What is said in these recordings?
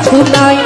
কিছু নাই।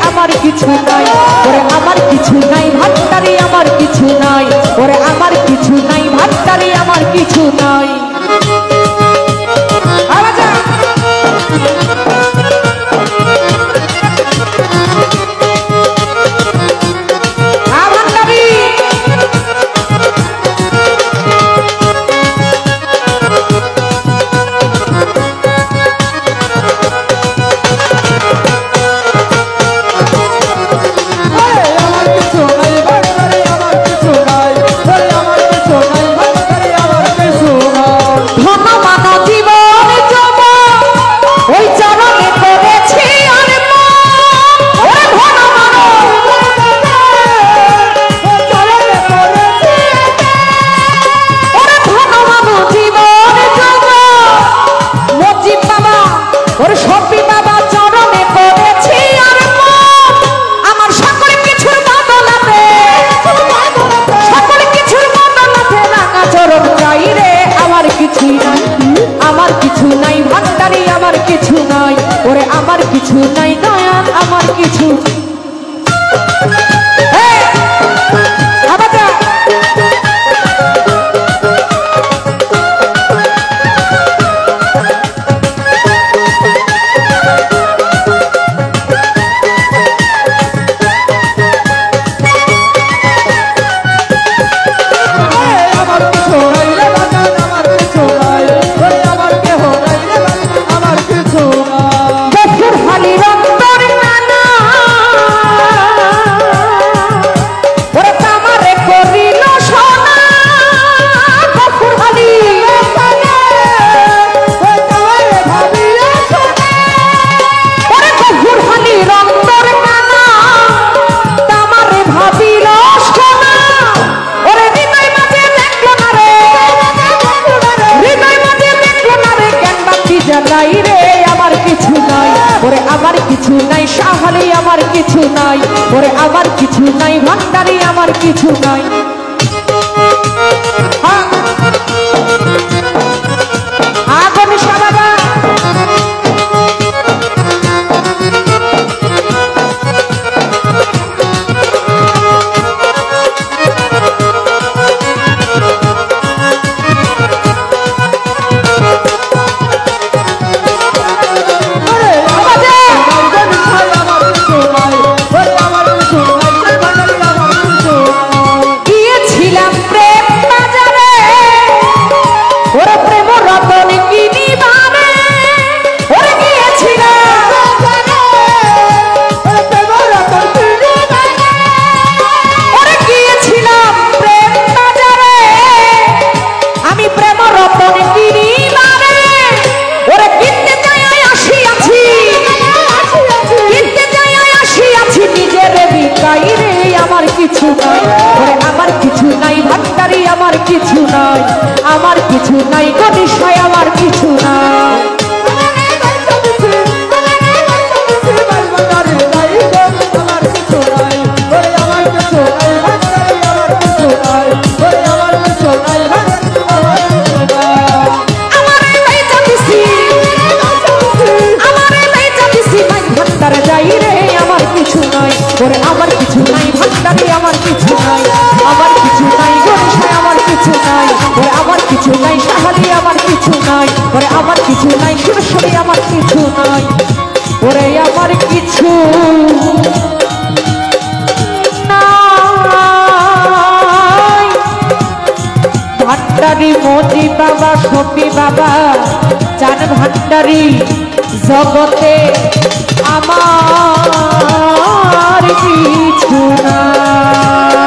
আমার কিছু নাই ওরে আমার কিছু নাই ভান্ডারি আমার কিছু নাই ওরে আমার কিছু নাই ভান্ডারি আমার কিছু নাই। আমার কিছু নাই ভান্ডারি আমার কিছু নাই ওরে আমার কিছু নাই দয়াল আমার কিছু আমার কিছু নাই ওরে আমার কিছু নাই শাহালি আমার কিছু নাই ওরে আমার কিছু নাই ভান্ডারি আমার কিছু নাই। কিছু নাই ওরে আমার কিছু নাই ভান্ডারি আমার কিছু নাই আমার কিছু নাই গণিসাই আমার কিছু নাই। ওরে আমার কিছু নাই ভান্ডারি আমার কিছু নাই আমার কিছু নাই গণিসাই আমার কিছু নাই ওরে আমার কিছু নাই শাহালি আমার কিছু নাই ওরে আমার কিছু নাই সুরেশ্বরী আমার কিছু নাই ওরে আমার কিছু নাই বাবা সখী বাবা চান ভান্ডারি জগতে আমার কিছু নাই।